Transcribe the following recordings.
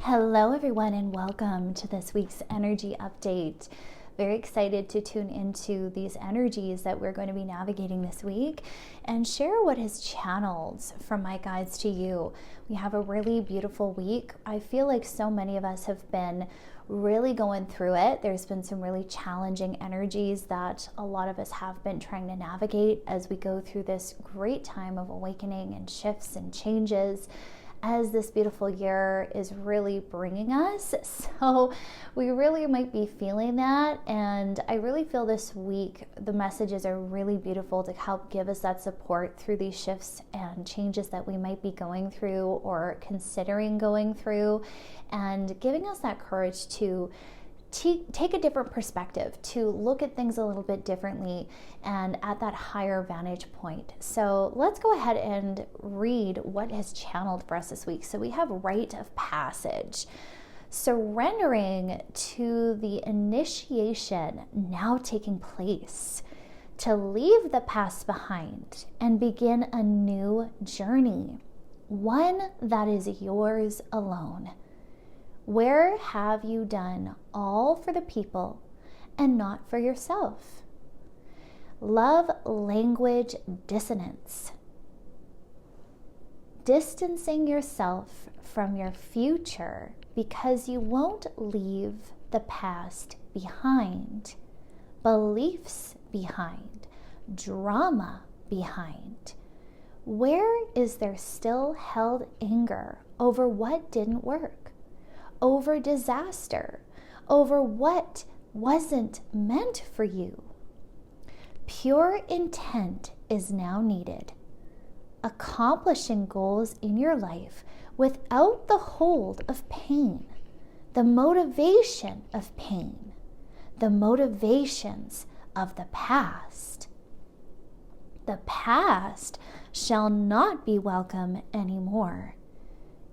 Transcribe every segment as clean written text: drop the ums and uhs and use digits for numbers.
Hello everyone and welcome to this week's energy update. Very excited to tune into these energies that we're going to be navigating this week and share what is channeled from my guides to you. We have a really beautiful week. I feel like so many of us have been really going through it. There's been some really challenging energies that a lot of us have been trying to navigate as we go through this great time of awakening and shifts and changes as this beautiful year is really bringing us. So we really might be feeling that, and I really feel this week the messages are really beautiful to help give us that support through these shifts and changes that we might be going through or considering going through, and giving us that courage to take a different perspective, to look at things a little bit differently and at that higher vantage point. So let's go ahead and read what is channeled for us this week. So we have Rite of Passage, surrendering to the initiation now taking place, to leave the past behind and begin a new journey, one that is yours alone. Where have you done all for the people and not for yourself? Love language dissonance. Distancing yourself from your future because you won't leave the past behind, beliefs behind, drama behind. Where is there still held anger over what didn't work? Over disaster, over what wasn't meant for you? Pure intent is now needed. Accomplishing goals in your life without the hold of pain, the motivation of pain, the motivations of the past. The past shall not be welcome anymore.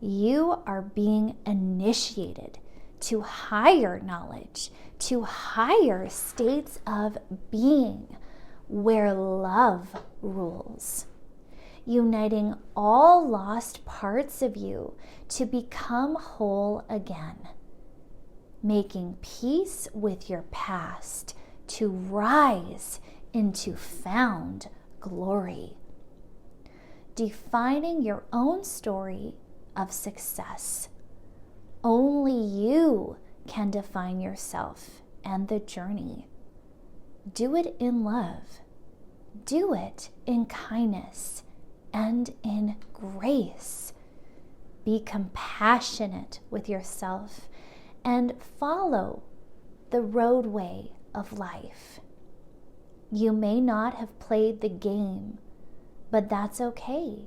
You are being initiated to higher knowledge, to higher states of being where love rules, uniting all lost parts of you to become whole again, making peace with your past to rise into found glory, defining your own story of success. Only you can define yourself and the journey. Do it in love. Do it in kindness and in grace. Be compassionate with yourself and follow the roadway of life. You may not have played the game, but that's okay.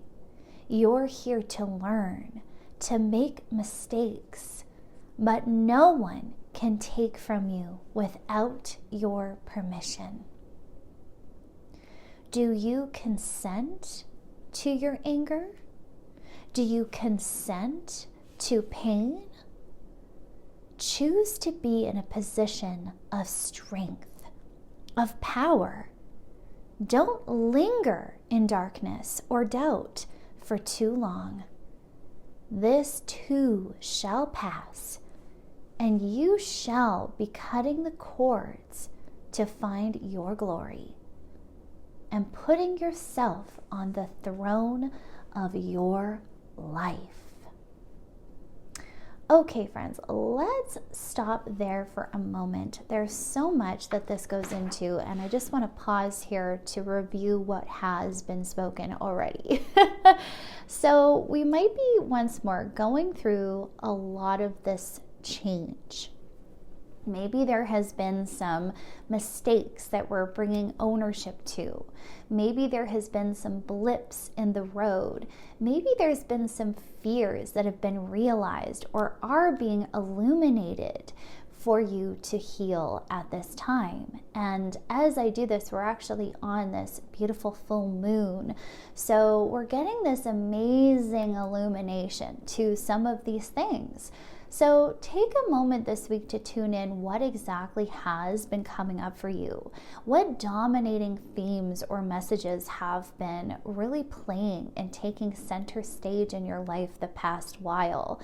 You're here to learn, to make mistakes, but no one can take from you without your permission. Do you consent to your anger? Do you consent to pain? Choose to be in a position of strength, of power. Don't linger in darkness or doubt for too long. This too shall pass, and you shall be cutting the cords to find your glory and putting yourself on the throne of your life. Okay, friends, let's stop there for a moment. There's so much that this goes into, and I just want to pause here to review what has been spoken already. So we might be once more going through a lot of this change. Maybe there has been some mistakes that we're bringing ownership to. Maybe there has been some blips in the road. Maybe there's been some fears that have been realized or are being illuminated for you to heal at this time. And as I do this, we're actually on this beautiful full moon. So we're getting this amazing illumination to some of these things. So take a moment this week to tune in what exactly has been coming up for you. What dominating themes or messages have been really playing and taking center stage in your life the past while?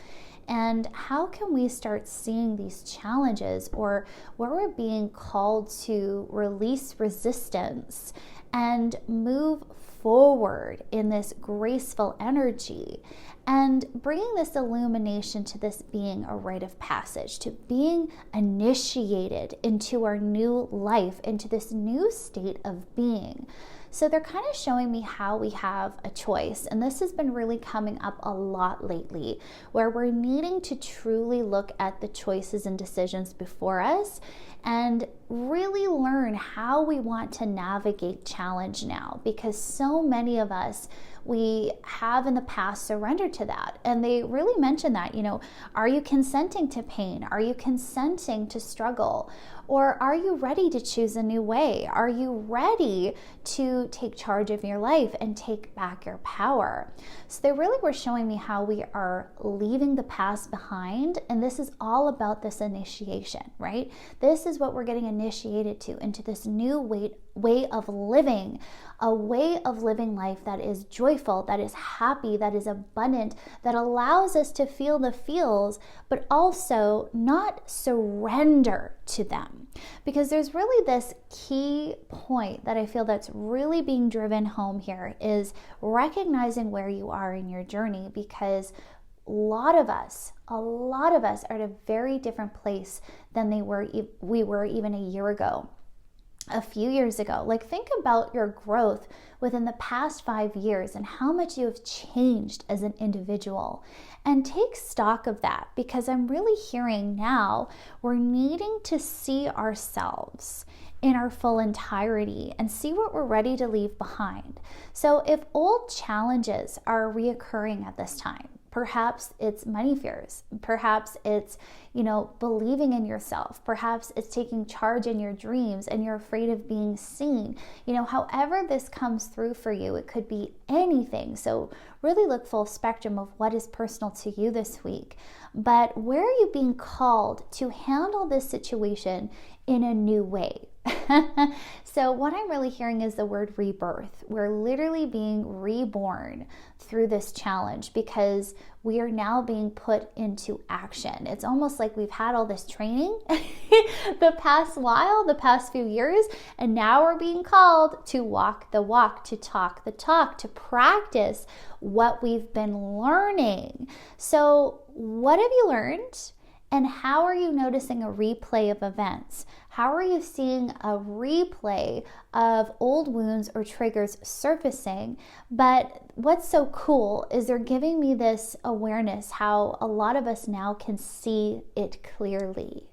And how can we start seeing these challenges, or where we're being called to release resistance and move forward in this graceful energy, and bringing this illumination to this being a rite of passage, to being initiated into our new life, into this new state of being. So they're kind of showing me how we have a choice. And this has been really coming up a lot lately, where we're needing to truly look at the choices and decisions before us and really learn how we want to navigate challenge now, because so many of us, we have in the past surrendered to that. And they really mention that, are you consenting to pain? Are you consenting to struggle? Or are you ready to choose a new way? Are you ready to take charge of your life and take back your power? So they really were showing me how we are leaving the past behind. And this is all about this initiation, right? This is what we're getting initiated to, into this new way of living, a way of living life that is joyful, that is happy, that is abundant, that allows us to feel the feels, but also not surrender to them. Because there's really this key point that I feel that's really being driven home here, is recognizing where you are in your journey, because a lot of us are at a very different place than we were even a year ago, a few years ago. Like, think about your growth within the past 5 years and how much you have changed as an individual, and take stock of that, because I'm really hearing now we're needing to see ourselves in our full entirety and see what we're ready to leave behind. So if old challenges are reoccurring at this time, perhaps it's money fears, perhaps it's, believing in yourself, perhaps it's taking charge in your dreams and you're afraid of being seen. However this comes through for you, it could be anything. So really look full spectrum of what is personal to you this week. But where are you being called to handle this situation in a new way? So what I'm really hearing is the word rebirth. We're literally being reborn through this challenge, because we are now being put into action. It's almost like we've had all this training the past few years, and now we're being called to walk the walk, to talk the talk, to practice what we've been learning. So what have you learned? And how are you noticing a replay of events? How are you seeing a replay of old wounds or triggers surfacing? But what's so cool is they're giving me this awareness, how a lot of us now can see it clearly.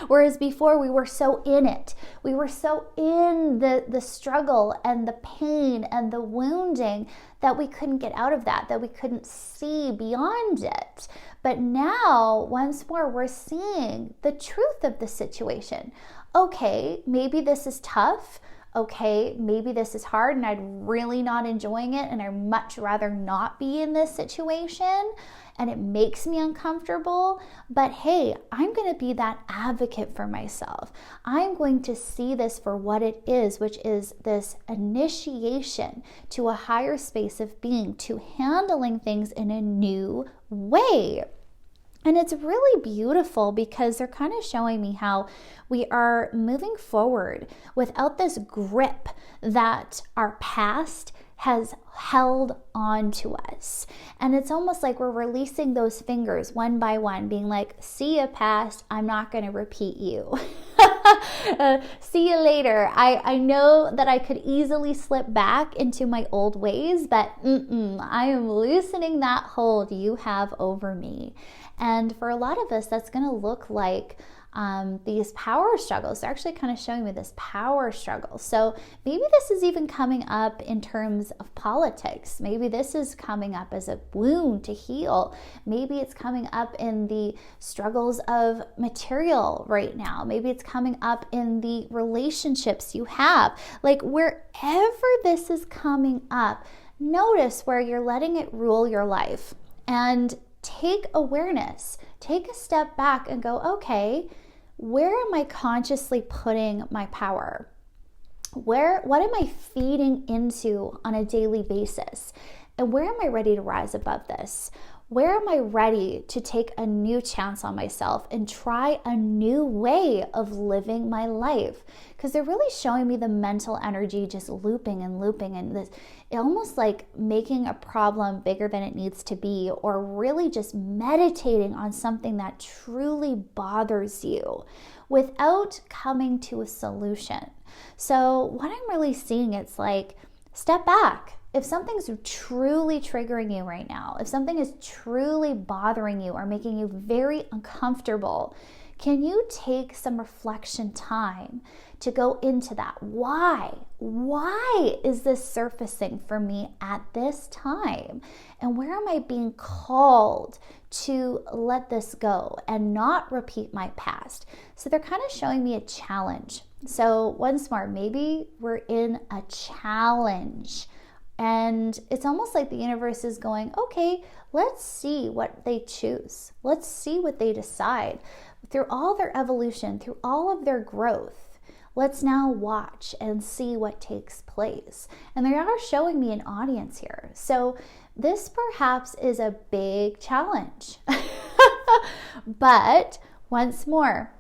Whereas before we were so in it. We were so in the struggle and the pain and the wounding that we couldn't get out of that we couldn't see beyond it. But now, once more, we're seeing the truth of the situation. Okay, maybe this is tough. Okay, maybe this is hard and I'm really not enjoying it and I'd much rather not be in this situation and it makes me uncomfortable. But hey, I'm going to be that advocate for myself. I'm going to see this for what it is, which is this initiation to a higher space of being, to handling things in a new way. And it's really beautiful, because they're kind of showing me how we are moving forward without this grip that our past has held on to us. And it's almost like we're releasing those fingers one by one, being like, see ya past, I'm not going to repeat you. See you later. I know that I could easily slip back into my old ways, but I am loosening that hold you have over me. And for a lot of us, that's going to look like these power struggles. They're actually kind of showing me this power struggle. So maybe this is even coming up in terms of politics. Maybe this is coming up as a wound to heal. Maybe it's coming up in the struggles of material right now. Maybe it's coming up in the relationships you have. Like, wherever this is coming up, notice where you're letting it rule your life. And take awareness, take a step back and go, okay, where am I consciously putting my power? What am I feeding into on a daily basis? And where am I ready to rise above this? Where am I ready to take a new chance on myself and try a new way of living my life? Because they're really showing me the mental energy just looping and looping, and this almost like making a problem bigger than it needs to be, or really just meditating on something that truly bothers you without coming to a solution. So what I'm really seeing, it's like, step back. If something's truly triggering you right now, if something is truly bothering you or making you very uncomfortable, can you take some reflection time to go into that? Why? Why is this surfacing for me at this time? And where am I being called to let this go and not repeat my past? So they're kind of showing me a challenge. So once more, maybe we're in a challenge. And it's almost like the universe is going, okay, let's see what they choose. Let's see what they decide. Through all their evolution, through all of their growth, let's now watch and see what takes place. And they are showing me an audience here. So this perhaps is a big challenge. But once more,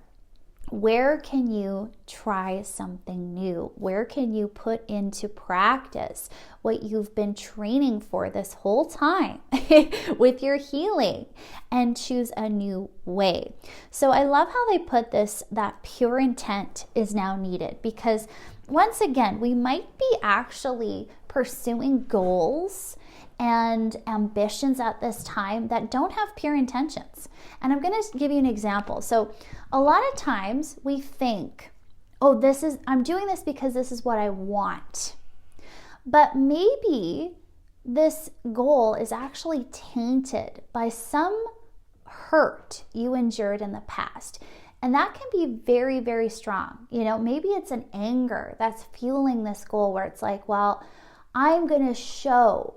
where can you try something new? Where can you put into practice what you've been training for this whole time with your healing, and choose a new way? So I love how they put this, that pure intent is now needed, because once again, we might be actually pursuing goals and ambitions at this time that don't have pure intentions. And I'm going to give you an example. So a lot of times we think, oh, I'm doing this because this is what I want. But maybe this goal is actually tainted by some hurt you endured in the past. And that can be very, very strong. Maybe it's an anger that's fueling this goal, where it's like, well, I'm going to show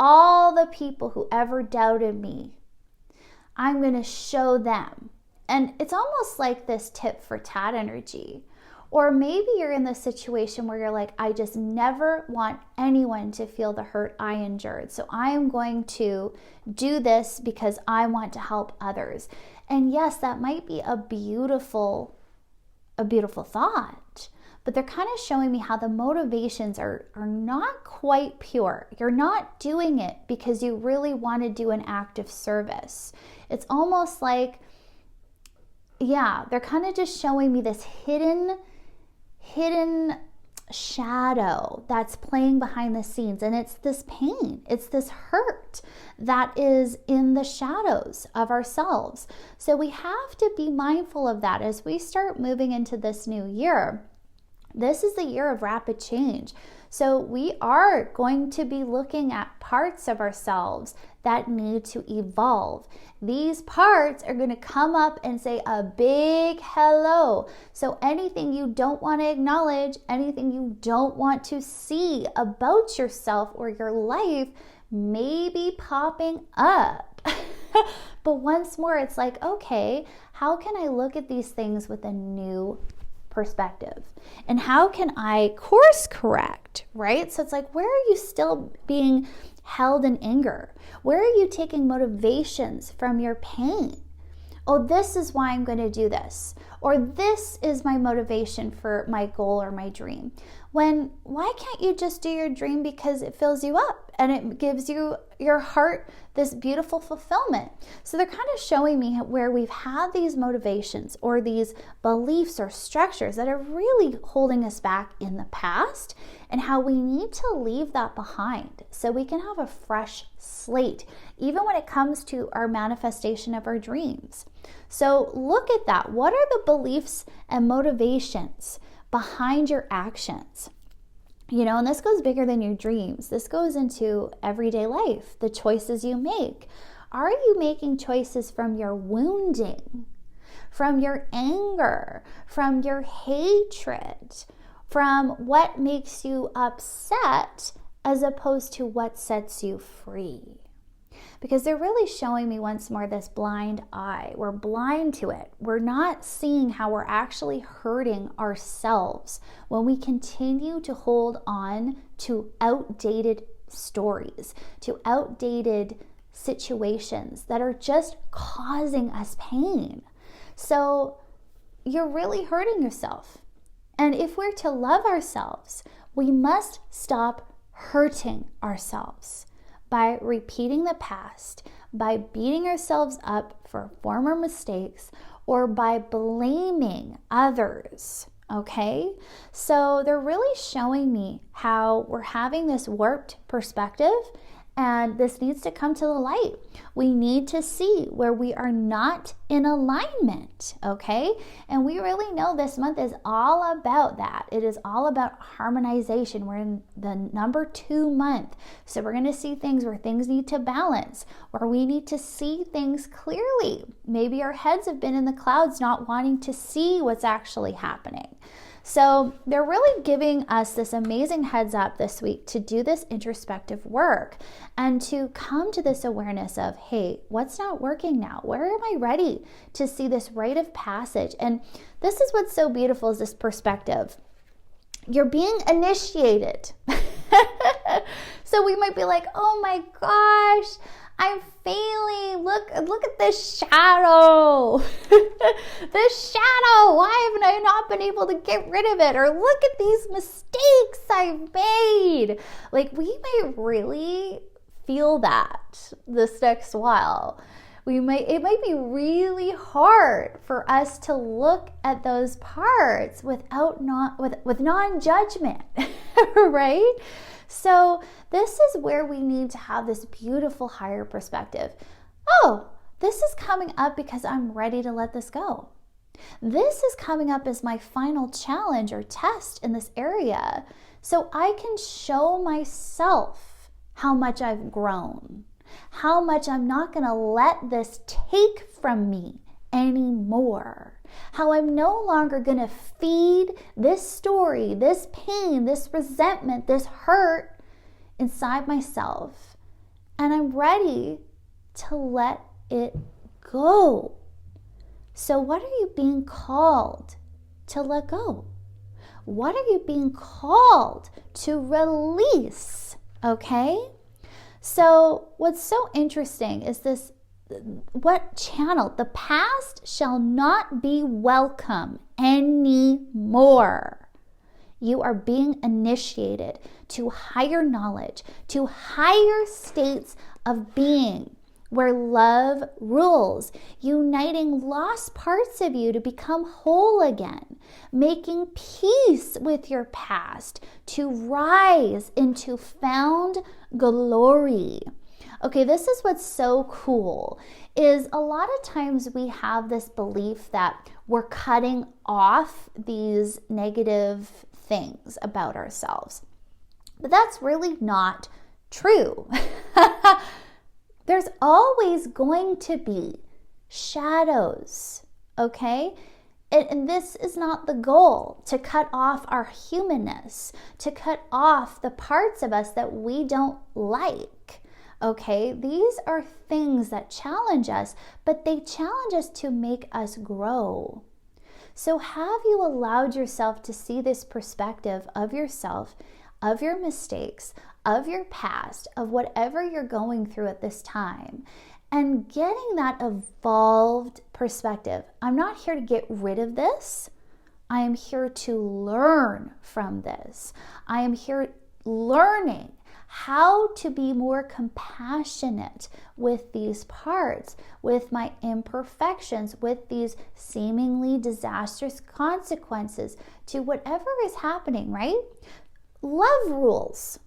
all the people who ever doubted me, I'm going to show them. And it's almost like this tit for tat energy. Or maybe you're in this situation where you're like, I just never want anyone to feel the hurt I endured. So I am going to do this because I want to help others. And yes, that might be a beautiful thought. But they're kind of showing me how the motivations are not quite pure. You're not doing it because you really want to do an act of service. It's almost like, they're kind of just showing me this hidden shadow that's playing behind the scenes. And it's this pain, it's this hurt that is in the shadows of ourselves. So we have to be mindful of that as we start moving into this new year. This is the year of rapid change. So we are going to be looking at parts of ourselves that need to evolve. These parts are going to come up and say a big hello. So anything you don't want to acknowledge, anything you don't want to see about yourself or your life may be popping up. But once more, it's like, okay, how can I look at these things with a new perspective? And how can I course correct, right? So it's like, where are you still being held in anger? Where are you taking motivations from your pain? Oh, this is why I'm going to do this. Or this is my motivation for my goal or my dream. Why can't you just do your dream because it fills you up and it gives your heart this beautiful fulfillment? So they're kind of showing me where we've had these motivations or these beliefs or structures that are really holding us back in the past, and how we need to leave that behind so we can have a fresh slate, even when it comes to our manifestation of our dreams. So look at that. What are the beliefs and motivations behind your actions? And this goes bigger than your dreams. This goes into everyday life, the choices you make. Are you making choices from your wounding, from your anger, from your hatred, from what makes you upset, as opposed to what sets you free? because they're really showing me once more this blind eye. We're blind to it. We're not seeing how we're actually hurting ourselves when we continue to hold on to outdated stories, to outdated situations that are just causing us pain. So you're really hurting yourself. And if we're to love ourselves, we must stop hurting ourselves by repeating the past, by beating ourselves up for former mistakes, or by blaming others. Okay? So they're really showing me how we're having this warped perspective, and this needs to come to the light. We need to see where we are not in alignment, okay? And we really know this month is all about that. It is all about harmonization. We're in the number 2 month. So we're going to see things where things need to balance, where we need to see things clearly. Maybe our heads have been in the clouds, not wanting to see what's actually happening. So they're really giving us this amazing heads up this week to do this introspective work and to come to this awareness of, hey, what's not working now? Where am I ready to see this rite of passage? And this is what's so beautiful, is this perspective. You're being initiated. So we might be like, oh my gosh, I'm failing. Look at this shadow. This shadow. Why haven't I not been able to get rid of it? Or look at these mistakes I've made. Like, we might really feel that this next while. It might be really hard for us to look at those parts with non-judgment, right? So this is where we need to have this beautiful higher perspective. Oh, this is coming up because I'm ready to let this go. This is coming up as my final challenge or test in this area, so I can show myself how much I've grown, how much I'm not going to let this take from me anymore, how I'm no longer going to feed this story, this pain, this resentment, this hurt inside myself, and I'm ready to let it go. So what are you being called to let go? What are you being called to release? Okay? So what's so interesting is this, what channel? The past shall not be welcome anymore. You are being initiated to higher knowledge, to higher states of being, where love rules, uniting lost parts of you to become whole again, making peace with your past to rise into found glory. Okay, this is what's so cool, is a lot of times we have this belief that we're cutting off these negative things about ourselves. But that's really not true. There's always going to be shadows, okay? And this is not the goal, to cut off our humanness, to cut off the parts of us that we don't like, okay? These are things that challenge us, but they challenge us to make us grow. So have you allowed yourself to see this perspective of yourself, of your mistakes, of your past, of whatever you're going through at this time, and getting that evolved perspective? I'm not here to get rid of this. I am here to learn from this. I am here learning how to be more compassionate with these parts, with my imperfections, with these seemingly disastrous consequences to whatever is happening, right? Love rules.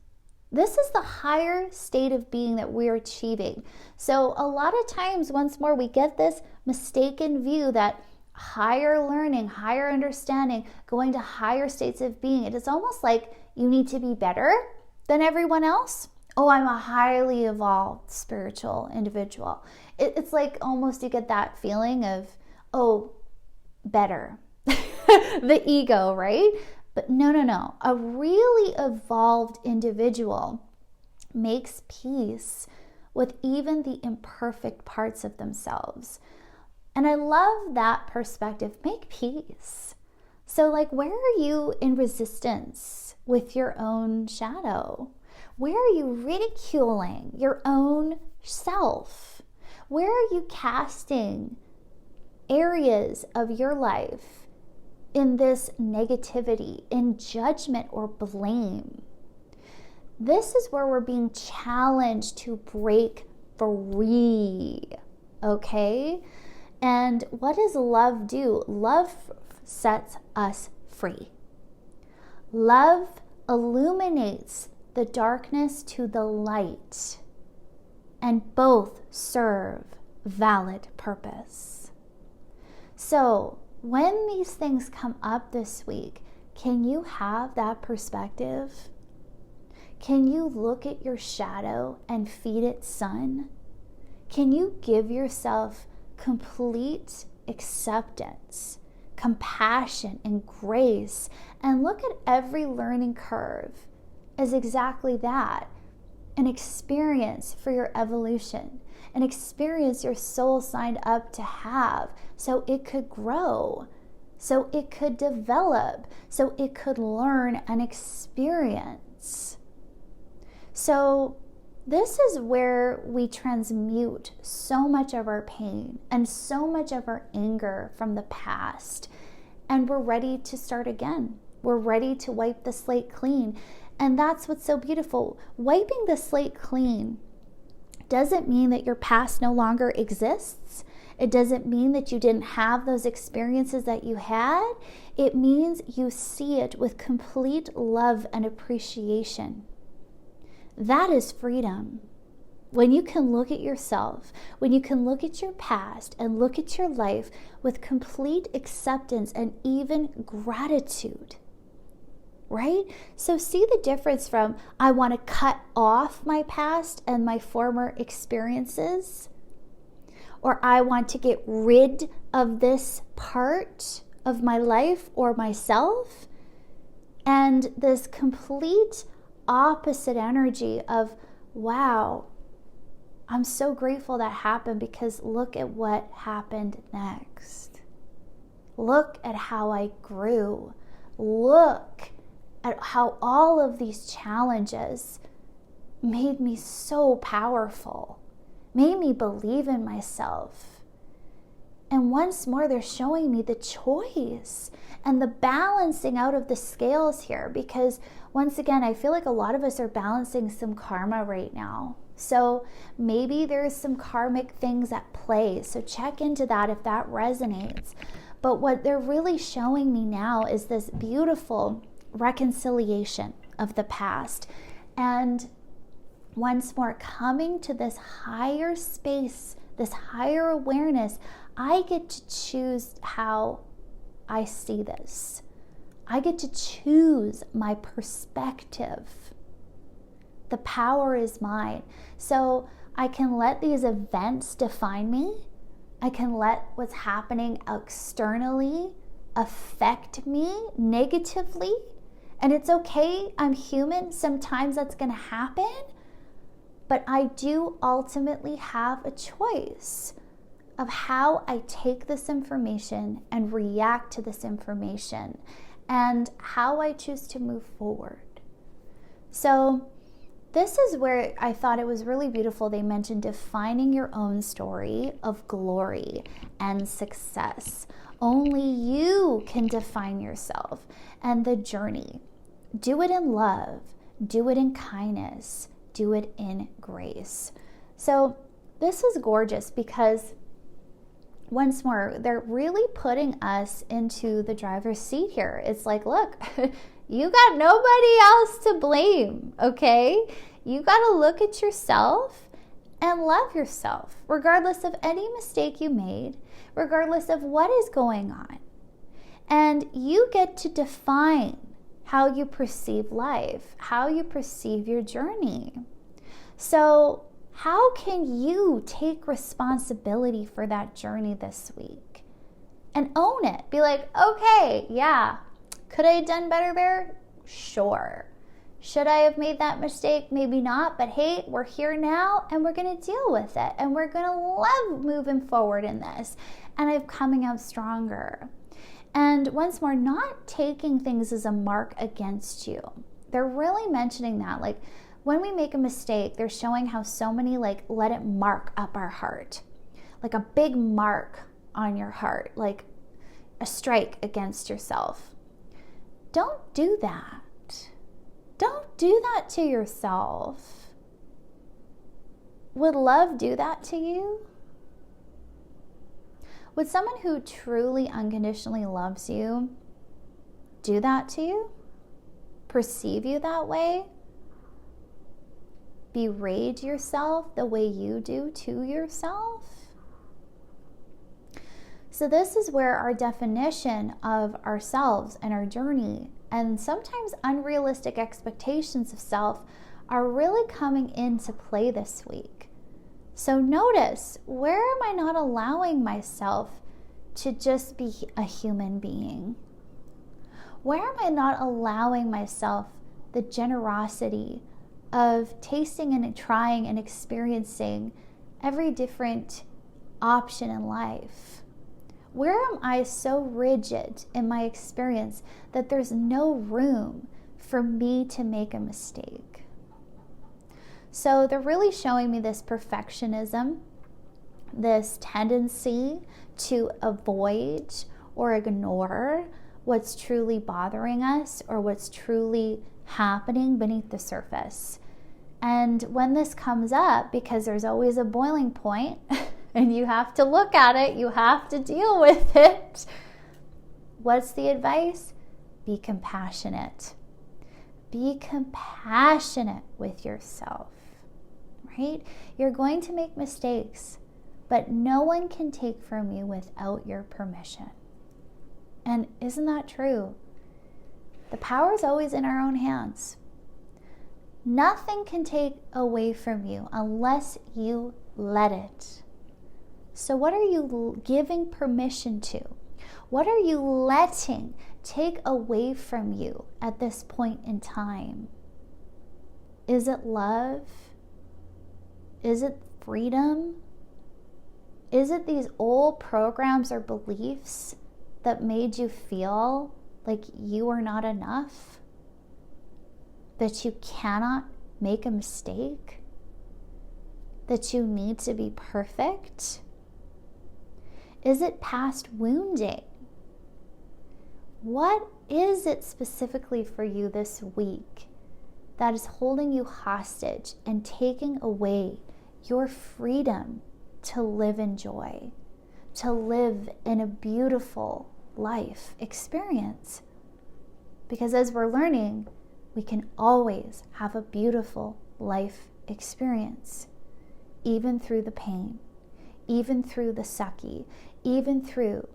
This is the higher state of being that we're achieving. So a lot of times, once more, we get this mistaken view that higher learning, higher understanding, going to higher states of being, it is almost like you need to be better than everyone else. Oh, I'm a highly evolved spiritual individual. It's like almost you get that feeling of, oh, better. The ego, right? But no. A really evolved individual makes peace with even the imperfect parts of themselves. And I love that perspective. Make peace. So like, where are you in resistance with your own shadow? Where are you ridiculing your own self? Where are you casting areas of your life in this negativity, in judgment or blame? This is where we're being challenged to break free, okay? And what does love do? Love sets us free. Love illuminates the darkness to the light, and both serve valid purpose. So when these things come up this week, can you have that perspective? Can you look at your shadow and feed it sun? Can you give yourself complete acceptance, compassion, and grace, and look at every learning curve as exactly that, an experience for your evolution, an experience your soul signed up to have so it could grow, so it could develop, so it could learn and experience. So this is where we transmute so much of our pain and so much of our anger from the past, and we're ready to start again. We're ready to wipe the slate clean. And that's what's so beautiful. Wiping the slate clean doesn't mean that your past no longer exists. It doesn't mean that you didn't have those experiences that you had. It means you see it with complete love and appreciation. That is freedom. When you can look at yourself, when you can look at your past and look at your life with complete acceptance and even gratitude, right? So see the difference from, I want to cut off my past and my former experiences, or I want to get rid of this part of my life or myself, and this complete opposite energy of, wow, I'm so grateful that happened, because look at what happened next. Look at how I grew. Look at how all of these challenges made me so powerful, made me believe in myself. And once more, they're showing me the choice and the balancing out of the scales here, because once again, I feel like a lot of us are balancing some karma right now. So maybe there's some karmic things at play. So check into that if that resonates. But what they're really showing me now is this beautiful reconciliation of the past. And once more, coming to this higher space, this higher awareness, I get to choose how I see this. I get to choose my perspective. The power is mine. So I can let these events define me. I can let what's happening externally affect me negatively. And it's okay. I'm human. Sometimes that's going to happen. But I do ultimately have a choice of how I take this information and react to this information, and how I choose to move forward. So this is where I thought it was really beautiful. They mentioned defining your own story of glory and success. Only you can define yourself and the journey. Do it in love. Do it in kindness. Do it in grace. So this is gorgeous, because once more, they're really putting us into the driver's seat here. It's like, look, you got nobody else to blame, okay? You got to look at yourself and love yourself, regardless of any mistake you made, regardless of what is going on. And you get to define how you perceive life, how you perceive your journey. So how can you take responsibility for that journey this week and own it? Be like, okay, yeah, could I have done better there? Sure. Should I have made that mistake? Maybe not, but hey, we're here now and we're going to deal with it and we're going to love moving forward in this. And I'm coming out stronger. And once more, not taking things as a mark against you. They're really mentioning that. Like when we make a mistake, they're showing how so many let it mark up our heart. Like a big mark on your heart, like a strike against yourself. Don't do that. Don't do that to yourself. Would love do that to you? Would someone who truly unconditionally loves you do that to you? Perceive you that way? Berate yourself the way you do to yourself? So this is where our definition of ourselves and our journey and sometimes unrealistic expectations of self are really coming into play this week. So notice, where am I not allowing myself to just be a human being? Where am I not allowing myself the generosity of tasting and trying and experiencing every different option in life? Where am I so rigid in my experience that there's no room for me to make a mistake? So they're really showing me this perfectionism, this tendency to avoid or ignore what's truly bothering us or what's truly happening beneath the surface. And when this comes up, because there's always a boiling point, and you have to look at it, you have to deal with it. What's the advice? Be compassionate. Be compassionate with yourself, right? You're going to make mistakes, but no one can take from you without your permission. And isn't that true? The power is always in our own hands. Nothing can take away from you unless you let it. So what are you giving permission to? What are you letting take away from you at this point in time? Is it love? Is it freedom? Is it these old programs or beliefs that made you feel like you are not enough? That you cannot make a mistake? That you need to be perfect? Is it past wounding? What is it specifically for you this week that is holding you hostage and taking away your freedom to live in joy, to live in a beautiful life experience? Because as we're learning, we can always have a beautiful life experience, even through the pain, even through the sucky, even through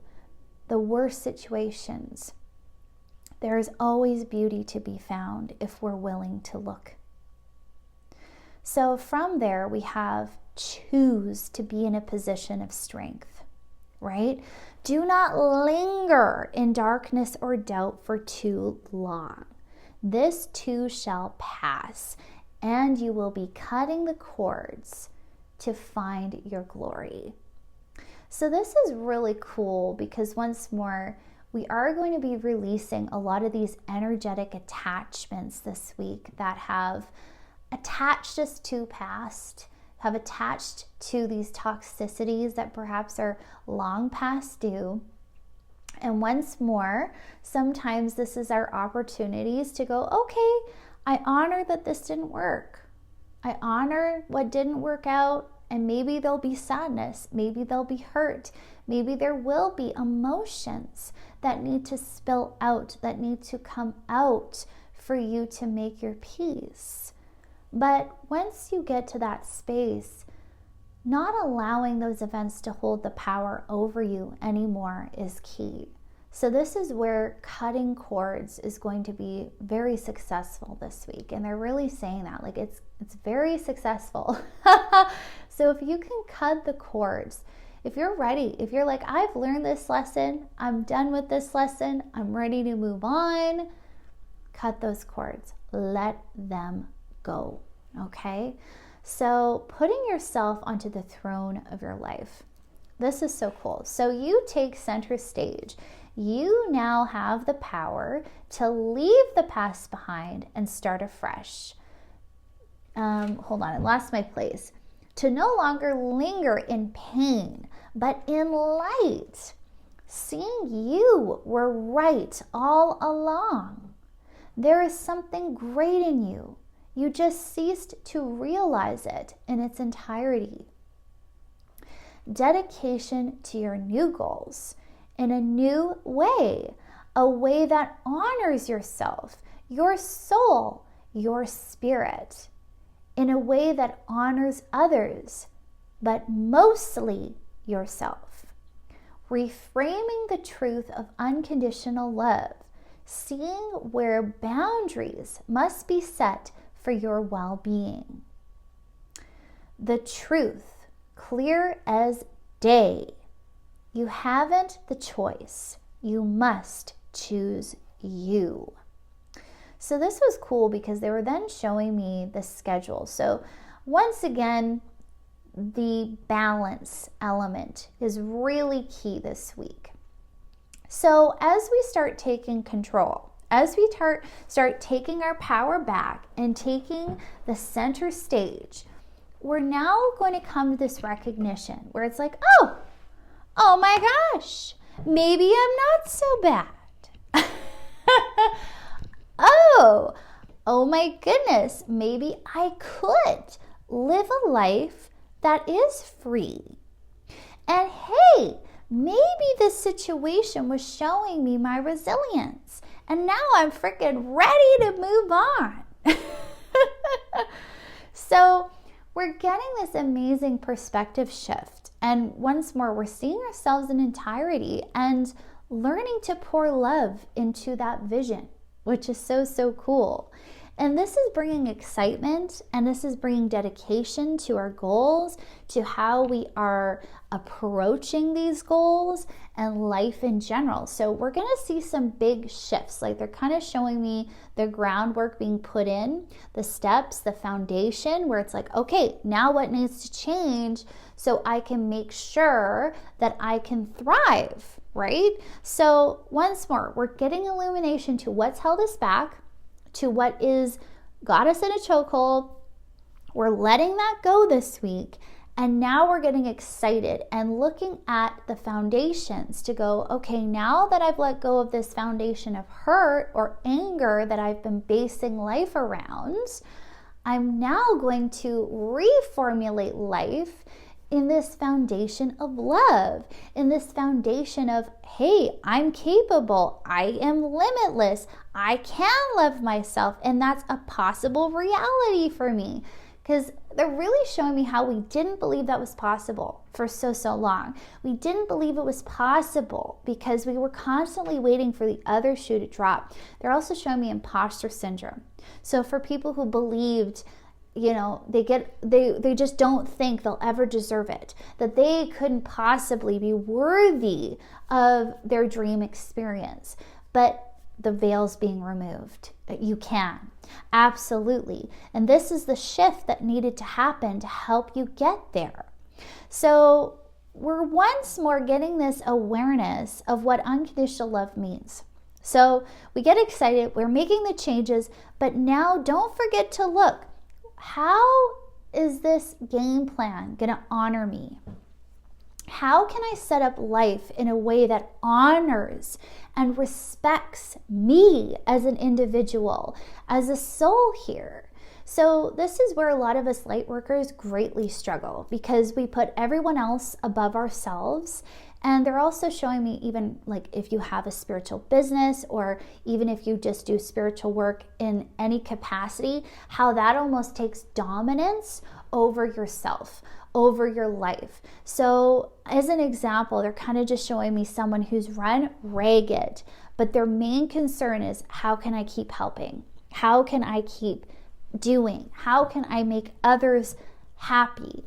the worst situations. There is always beauty to be found if we're willing to look. So from there, we have choose to be in a position of strength, right? Do not linger in darkness or doubt for too long. This too shall pass, and you will be cutting the cords to find your glory. So this is really cool because once more, we are going to be releasing a lot of these energetic attachments this week that have attached us to past, have attached to these toxicities that perhaps are long past due. And once more, sometimes this is our opportunities to go, okay, I honor that this didn't work. I honor what didn't work out, and maybe there'll be sadness, maybe there'll be hurt, maybe there will be emotions that need to spill out, that need to come out for you to make your peace. But once you get to that space, not allowing those events to hold the power over you anymore is key. So this is where cutting cords is going to be very successful this week. And they're really saying that, like it's very successful. So if you can cut the cords, if you're ready, if you're like, I've learned this lesson, I'm done with this lesson, I'm ready to move on, cut those cords. let them go. Okay? So putting yourself onto the throne of your life. This is so cool. So you take center stage. You now have the power to leave the past behind and start afresh. Hold on, I lost my place. To no longer linger in pain, but in light. Seeing you were right all along. There is something great in you. You just ceased to realize it in its entirety. Dedication to your new goals in a new way, a way that honors yourself, your soul, your spirit, in a way that honors others, but mostly yourself. Reframing the truth of unconditional love, seeing where boundaries must be set for your well-being. The truth, clear as day. You haven't the choice. You must choose you. So this was cool because they were then showing me the schedule. So once again, the balance element is really key this week. So as we start taking control, as we start taking our power back and taking the center stage, we're now going to come to this recognition where it's like, oh my gosh, maybe I'm not so bad. oh my goodness, maybe I could live a life that is free. And hey, maybe this situation was showing me my resilience. And now I'm freaking ready to move on. So we're getting this amazing perspective shift. And once more, we're seeing ourselves in entirety and learning to pour love into that vision, which is so, so cool. And this is bringing excitement, and this is bringing dedication to our goals, to how we are approaching these goals and life in general. So we're going to see some big shifts. Like they're kind of showing me the groundwork being put in, the steps, the foundation, where it's like, okay, now what needs to change so I can make sure that I can thrive, right? So once more, we're getting illumination to what's held us back, to what is got us in a chokehold. We're letting that go this week. And now we're getting excited and looking at the foundations to go, okay, now that I've let go of this foundation of hurt or anger that I've been basing life around, I'm now going to reformulate life in this foundation of love, in this foundation of, hey, I'm capable, I am limitless, I can love myself, and that's a possible reality for me. Because they're really showing me how we didn't believe that was possible for so long. We didn't believe it was possible because we were constantly waiting for the other shoe to drop. They're also showing me imposter syndrome. So for people who believed, you know, they just don't think they'll ever deserve it, that they couldn't possibly be worthy of their dream experience. But the veil's being removed. You can. Absolutely. And this is the shift that needed to happen to help you get there. So we're once more getting this awareness of what unconditional love means. So we get excited, we're making the changes, but now don't forget to look. How is this game plan going to honor me? How can I set up life in a way that honors and respects me as an individual, as a soul here? So this is where a lot of us light workers greatly struggle because we put everyone else above ourselves. And they're also showing me, even like if you have a spiritual business or even if you just do spiritual work in any capacity, how that almost takes dominance over yourself, over your life. So as an example, they're kind of just showing me someone who's run ragged, but their main concern is, how can I keep helping? How can I keep doing? How can I make others happy?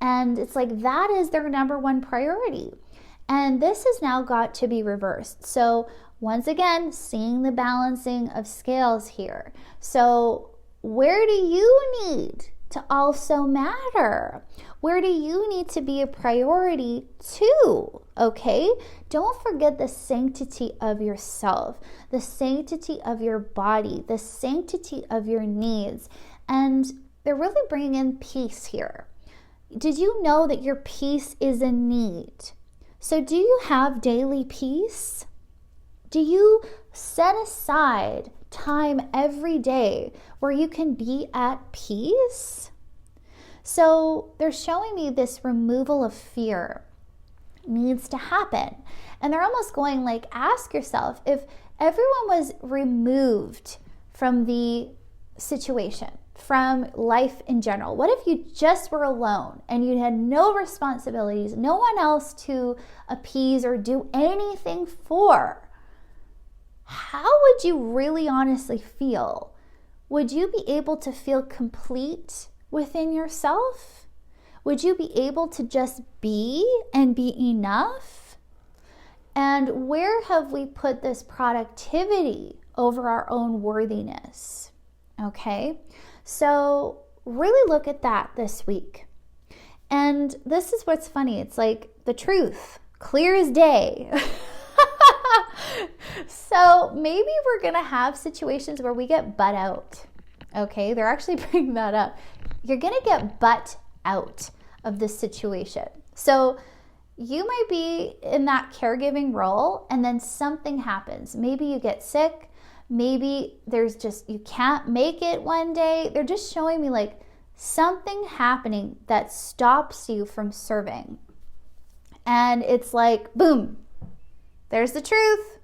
And it's like that is their number one priority. And this has now got to be reversed. So once again, seeing the balancing of scales here. So where do you need to also matter? Where do you need to be a priority too? Okay? Don't forget the sanctity of yourself, the sanctity of your body, the sanctity of your needs. And they're really bringing in peace here. Did you know that your peace is a need? So do you have daily peace? Do you set aside time every day where you can be at peace? So they're showing me this removal of fear needs to happen. And they're almost going like, ask yourself, if everyone was removed from the situation, from life in general, what if you just were alone and you had no responsibilities, no one else to appease or do anything for? How would you really honestly feel? Would you be able to feel complete within yourself? Would you be able to just be and be enough? And where have we put this productivity over our own worthiness? Okay, so really look at that this week. And this is what's funny. It's like the truth, clear as day. So maybe we're going to have situations where we get butt out. Okay, they're actually bringing that up. You're going to get butt out of this situation. So you might be in that caregiving role and then something happens. Maybe you get sick. Maybe there's just, you can't make it one day. They're just showing me like something happening that stops you from serving. And it's like, boom, there's the truth.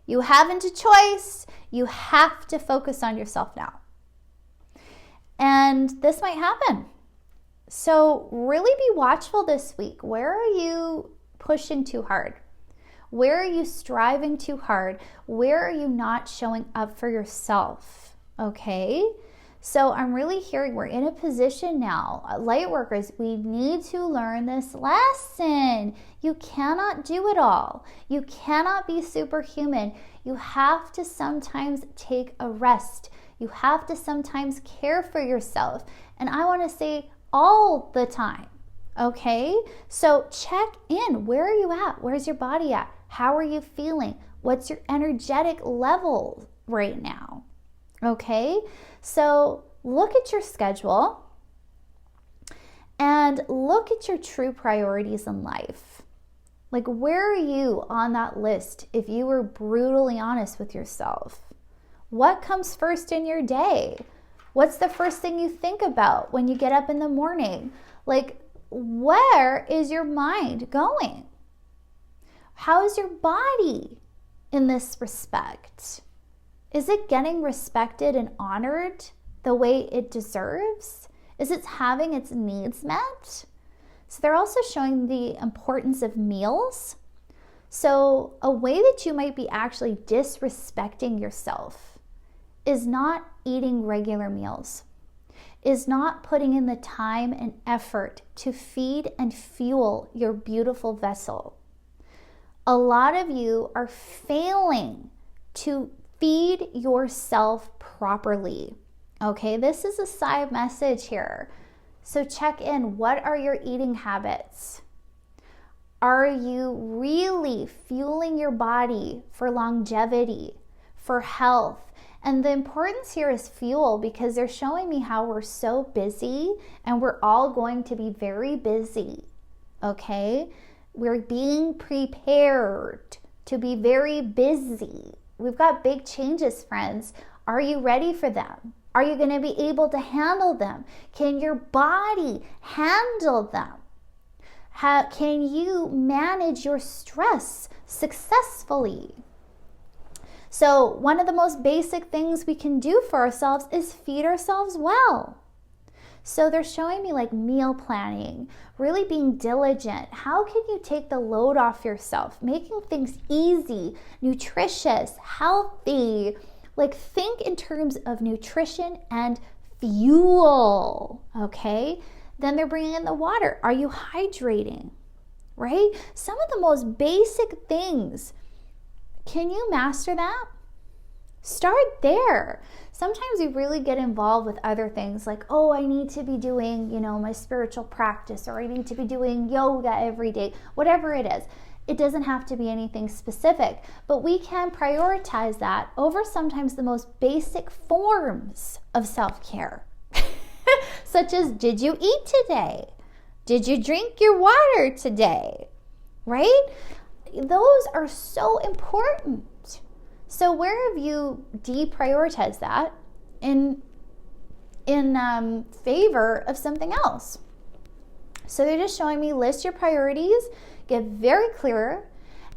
You haven't a choice. You have to focus on yourself now. And this might happen. So really be watchful this week. Where are you pushing too hard? Where are you striving too hard? Where are you not showing up for yourself? Okay? So I'm really hearing we're in a position now. Light workers, we need to learn this lesson. You cannot do it all. You cannot be superhuman. You have to sometimes take a rest. You have to sometimes care for yourself. And I want to say all the time. Okay? So check in. Where are you at? Where's your body at? How are you feeling? What's your energetic level right now? Okay? So look at your schedule and look at your true priorities in life. Like, where are you on that list if you were brutally honest with yourself? What comes first in your day? What's the first thing you think about when you get up in the morning? Like, where is your mind going? How is your body in this respect? Is it getting respected and honored the way it deserves? Is it having its needs met? So they're also showing the importance of meals. So a way that you might be actually disrespecting yourself is not eating regular meals, is not putting in the time and effort to feed and fuel your beautiful vessel. A lot of you are failing to feed yourself properly. Okay, this is a side message here. So check in. What are your eating habits? Are you really fueling your body for longevity, for health? And the importance here is fuel, because they're showing me how we're so busy and we're all going to be very busy. Okay, we're being prepared to be very busy. We've got big changes, friends. Are you ready for them? Are you going to be able to handle them? Can your body handle them? Can you manage your stress successfully? So one of the most basic things we can do for ourselves is feed ourselves well. So they're showing me like meal planning, really being diligent. How can you take the load off yourself? Making things easy, nutritious, healthy. Like, think in terms of nutrition and fuel, okay? Then they're bringing in the water. Are you hydrating? right? Some of the most basic things. Can you master that? Start there. Sometimes we really get involved with other things like, oh, I need to be doing, my spiritual practice, or I need to be doing yoga every day, whatever it is. It doesn't have to be anything specific, but we can prioritize that over sometimes the most basic forms of self-care, such as, did you eat today? Did you drink your water today? Right? Those are so important. So where have you deprioritized that in favor of something else? So they're just showing me, list your priorities, get very clear,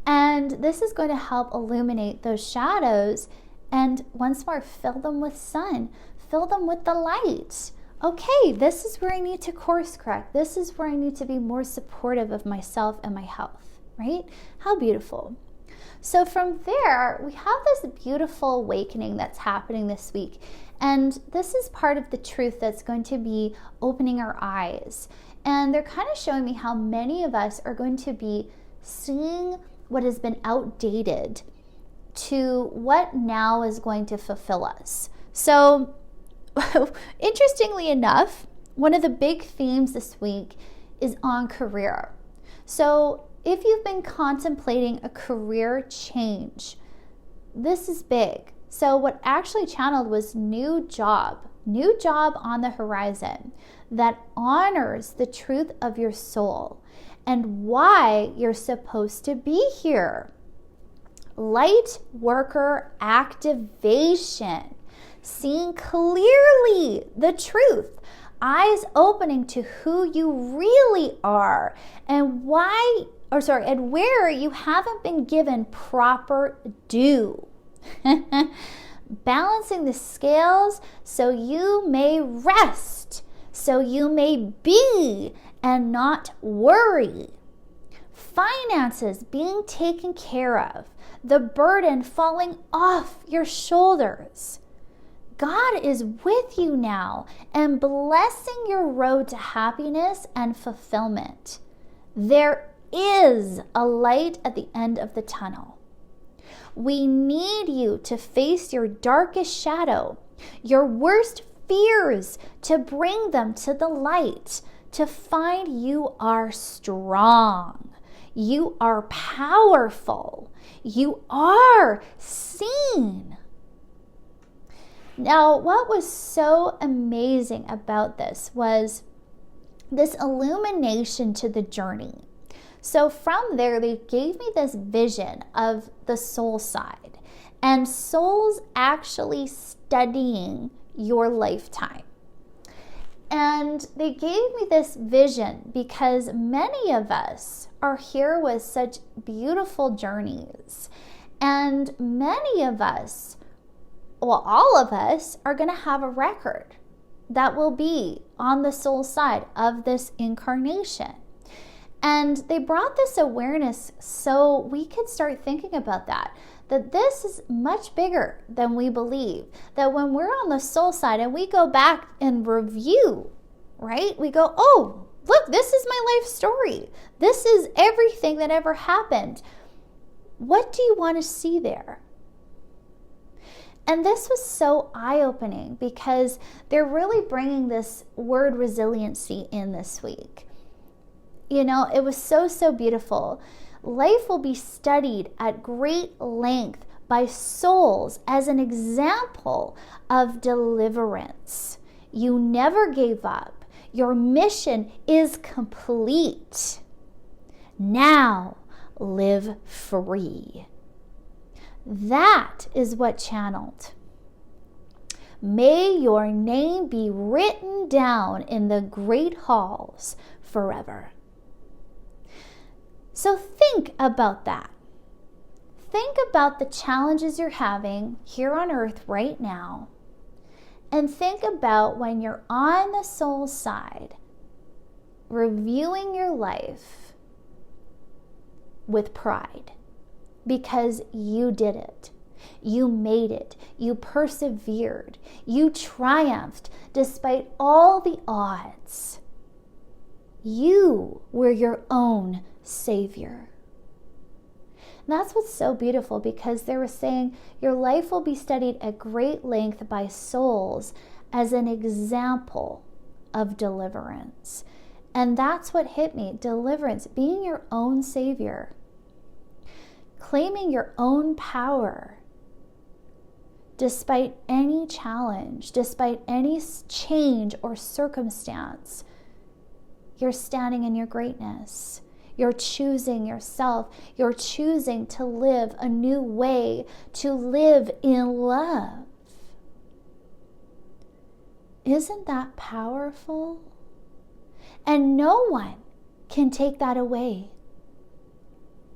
and this is going to help illuminate those shadows and once more fill them with sun, fill them with the light. Okay, this is where I need to course correct. This is where I need to be more supportive of myself and my health, right? How beautiful. So from there, we have this beautiful awakening that's happening this week. And this is part of the truth that's going to be opening our eyes. And they're kind of showing me how many of us are going to be seeing what has been outdated to what now is going to fulfill us. So interestingly enough, one of the big themes this week is on career. So if you've been contemplating a career change, this is big. So what actually channeled was new job on the horizon that honors the truth of your soul and why you're supposed to be here. Light worker activation, seeing clearly the truth, eyes opening to who you really are and where you haven't been given proper due. Balancing the scales so you may rest, so you may be and not worry. Finances being taken care of, the burden falling off your shoulders. God is with you now and blessing your road to happiness and fulfillment. There is a light at the end of the tunnel. We need you to face your darkest shadow, your worst fears, to bring them to the light, to find you are strong, you are powerful, you are seen. Now, what was so amazing about this was this illumination to the journey. So from there, they gave me this vision of the soul side and souls actually studying your lifetime. And they gave me this vision because many of us are here with such beautiful journeys. And many of us, well, all of us are going to have a record that will be on the soul side of this incarnation. And they brought this awareness so we could start thinking about that this is much bigger than we believe. That when we're on the soul side and we go back and review, right? We go, oh, look, this is my life story. This is everything that ever happened. What do you want to see there? And this was so eye-opening because they're really bringing this word resiliency in this week. It was so beautiful. Life will be studied at great length by souls as an example of deliverance. You never gave up. Your mission is complete. Now live free. That is what channeled. May your name be written down in the great halls forever. So think about that. Think about the challenges you're having here on earth right now. And think about when you're on the soul side, reviewing your life with pride. Because you did it. You made it. You persevered. You triumphed despite all the odds. You were your own savior. And that's what's so beautiful, because they were saying your life will be studied at great length by souls as an example of deliverance. And that's what hit me. Deliverance, being your own savior, claiming your own power, despite any challenge, despite any change or circumstance. You're standing in your greatness. You're choosing yourself. You're choosing to live a new way, to live in love. Isn't that powerful? And no one can take that away.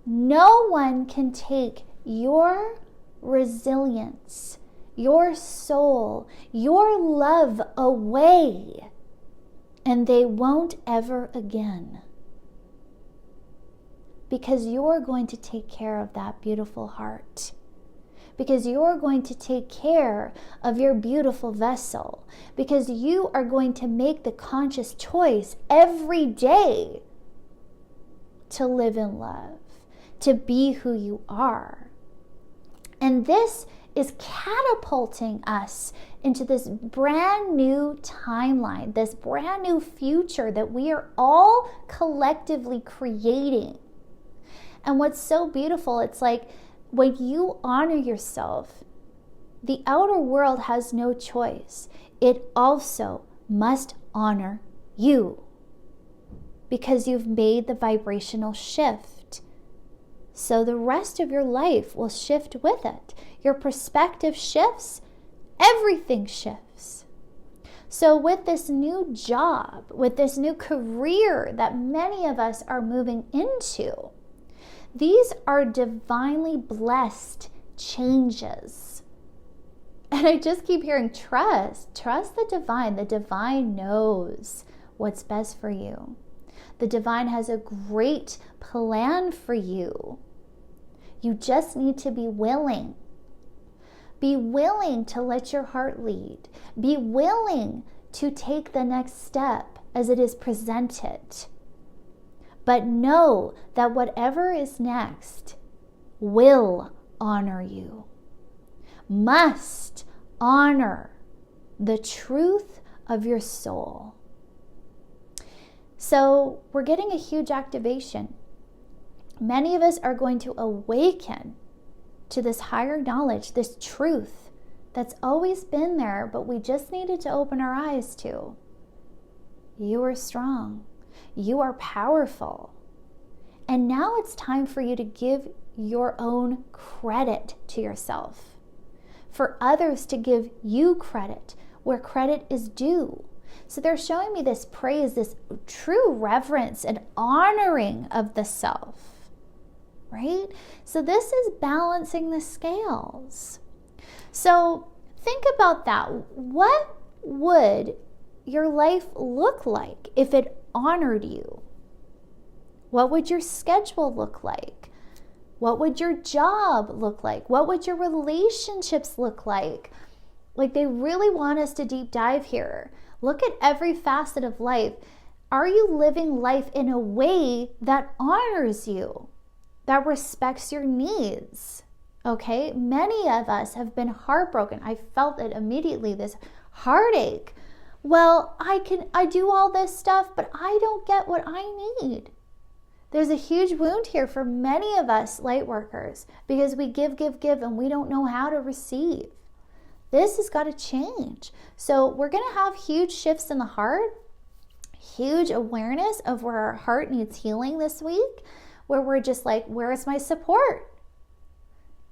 No one can take your resilience, your soul, your love away. And they won't ever again. Because you're going to take care of that beautiful heart. Because you're going to take care of your beautiful vessel. Because you are going to make the conscious choice every day to live in love, to be who you are. And this is catapulting us into this brand new timeline, this brand new future that we are all collectively creating. And what's so beautiful, it's like when you honor yourself, the outer world has no choice. It also must honor you, because you've made the vibrational shift. So the rest of your life will shift with it. Your perspective shifts, everything shifts. So with this new job, with this new career that many of us are moving into, these are divinely blessed changes. And I just keep hearing trust. Trust the divine. The divine knows what's best for you. The divine has a great plan for you. You just need to be willing. Be willing to let your heart lead. Be willing to take the next step as it is presented. But know that whatever is next will honor you. Must honor the truth of your soul. So we're getting a huge activation. Many of us are going to awaken to this higher knowledge, this truth that's always been there, but we just needed to open our eyes to. You are strong. You are powerful. And now it's time for you to give your own credit to yourself. For others to give you credit where credit is due. So they're showing me this praise, this true reverence and honoring of the self. Right? So this is balancing the scales. So think about that. What would your life look like if it honored you? What would your schedule look like? What would your job look like? What would your relationships look like? Like, they really want us to deep dive here. Look at every facet of life. Are you living life in a way that honors you, that respects your needs? Okay, many of us have been heartbroken. I felt it immediately, this heartache. Well, I do all this stuff, but I don't get what I need. There's a huge wound here for many of us light workers because we give, and we don't know how to receive. This has got to change. So we're going to have huge shifts in the heart, huge awareness of where our heart needs healing this week, where we're just like, where is my support?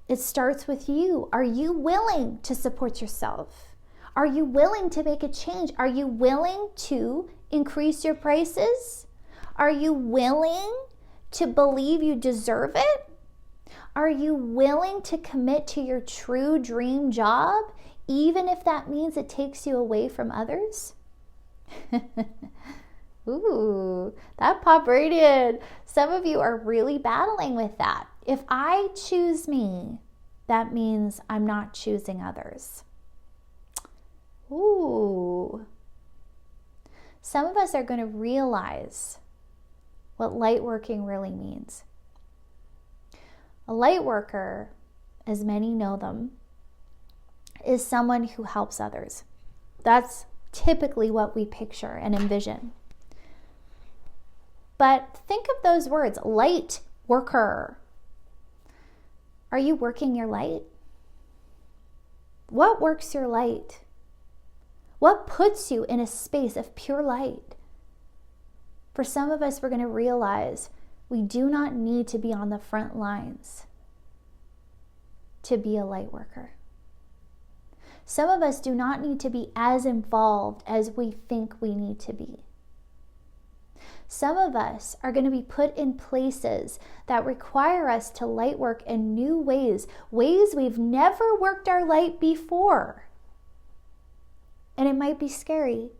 It starts with you. Are you willing to support yourself? Are you willing to make a change? Are you willing to increase your prices? Are you willing to believe you deserve it? Are you willing to commit to your true dream job, even if that means it takes you away from others? Ooh, that popped right in. Some of you are really battling with that. If I choose me, that means I'm not choosing others. Ooh. Some of us are going to realize what light working really means. A light worker, as many know them, is someone who helps others. That's typically what we picture and envision. But think of those words, light worker. Are you working your light? What works your light? What puts you in a space of pure light? For some of us, we're going to realize we do not need to be on the front lines to be a light worker. Some of us do not need to be as involved as we think we need to be. Some of us are going to be put in places that require us to light work in new ways we've never worked our light before. And it might be scary.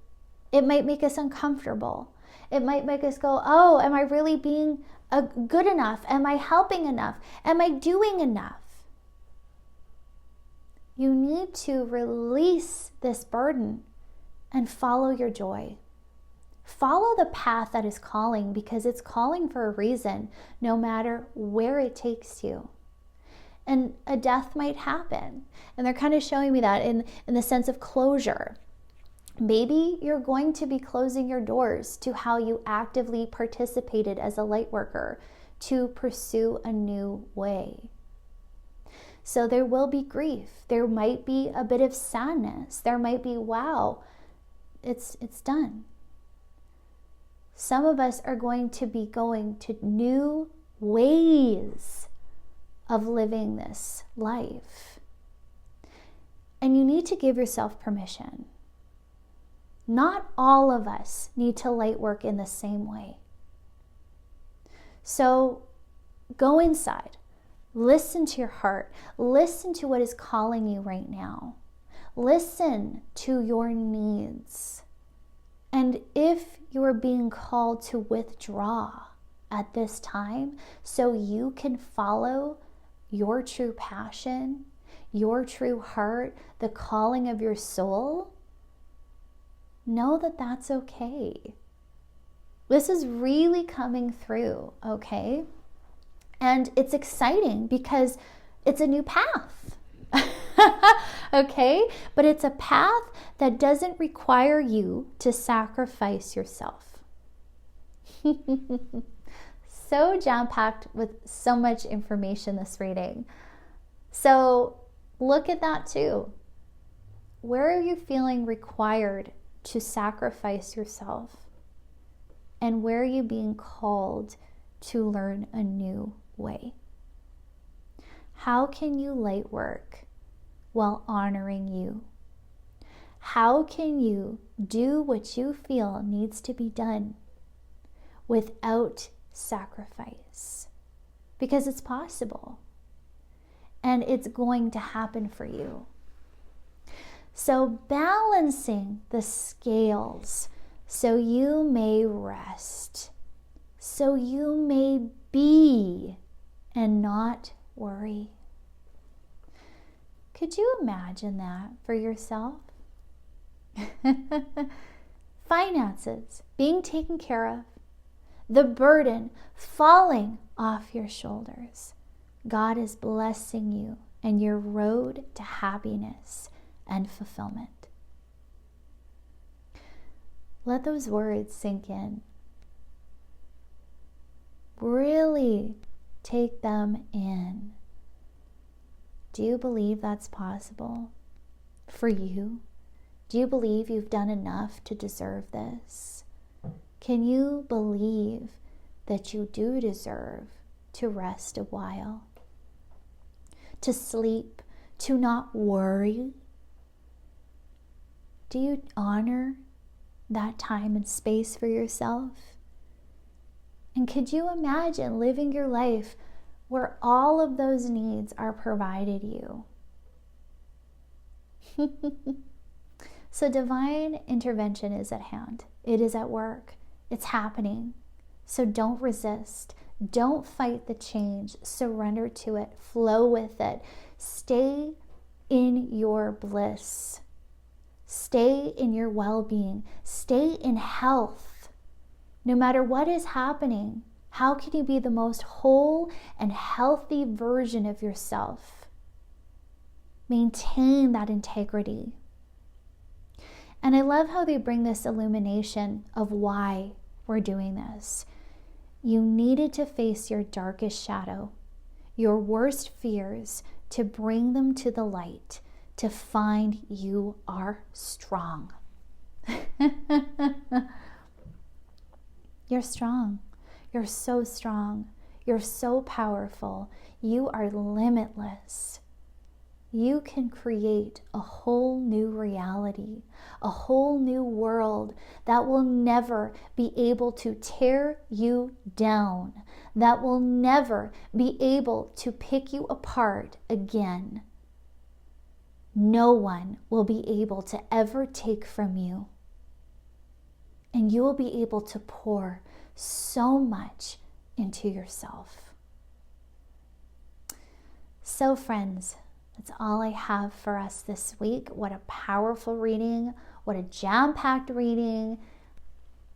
It might make us uncomfortable. It might make us go, oh, am I really being good enough? Am I helping enough? Am I doing enough? You need to release this burden and follow your joy. Follow the path that is calling, because it's calling for a reason, no matter where it takes you. And a death might happen. And they're kind of showing me that in the sense of closure. Maybe you're going to be closing your doors to how you actively participated as a light worker to pursue a new way. So there will be grief. There might be a bit of sadness. There might be, wow, it's done. Some of us are going to be going to new ways of living this life. And you need to give yourself permission. Not all of us need to light work in the same way. So go inside. Listen to your heart. Listen to what is calling you right now. Listen to your needs. And if you are being called to withdraw at this time so you can follow your true passion, your true heart, the calling of your soul, know that that's okay. This is really coming through, okay? And it's exciting because it's a new path. Okay? But it's a path that doesn't require you to sacrifice yourself. So jam-packed with so much information this reading. So look at that too. Where are you feeling required to sacrifice yourself? And where are you being called to learn a new way? How can you light work while honoring you? How can you do what you feel needs to be done without sacrifice? Because it's possible, and it's going to happen for you. So balancing the scales so you may rest, so you may be and not worry. Could you imagine that for yourself? Finances being taken care of, the burden falling off your shoulders. God is blessing you and your road to happiness and fulfillment. Let those words sink in. Really take them in. Do you believe that's possible for you? Do you believe you've done enough to deserve this? Can you believe that you do deserve to rest a while, to sleep, to not worry? Do you honor that time and space for yourself? And could you imagine living your life where all of those needs are provided you? So divine intervention is at hand. It is at work. It's happening. So don't resist. Don't fight the change. Surrender to it. Flow with it. Stay in your bliss. Stay in your well-being. Stay in health. No matter what is happening, How can you be the most whole and healthy version of yourself? Maintain that integrity. And I love how they bring this illumination of why we're doing this. You needed to face your darkest shadow, your worst fears, to bring them to the light, to find you are strong. You're strong. You're so strong. You're so powerful. You are limitless. You can create a whole new reality, a whole new world that will never be able to tear you down, that will never be able to pick you apart again. No one will be able to ever take from you. And you will be able to pour so much into yourself. So friends, that's all I have for us this week. What a powerful reading. What a jam-packed reading.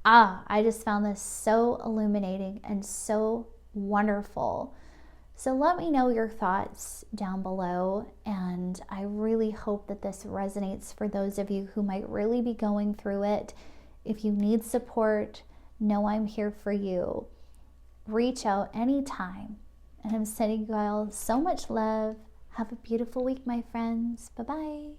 I just found this so illuminating and so wonderful. So let me know your thoughts down below. And I really hope that this resonates for those of you who might really be going through it. If you need support, know I'm here for you. Reach out anytime. And I'm sending you all so much love. Have a beautiful week, my friends. Bye-bye.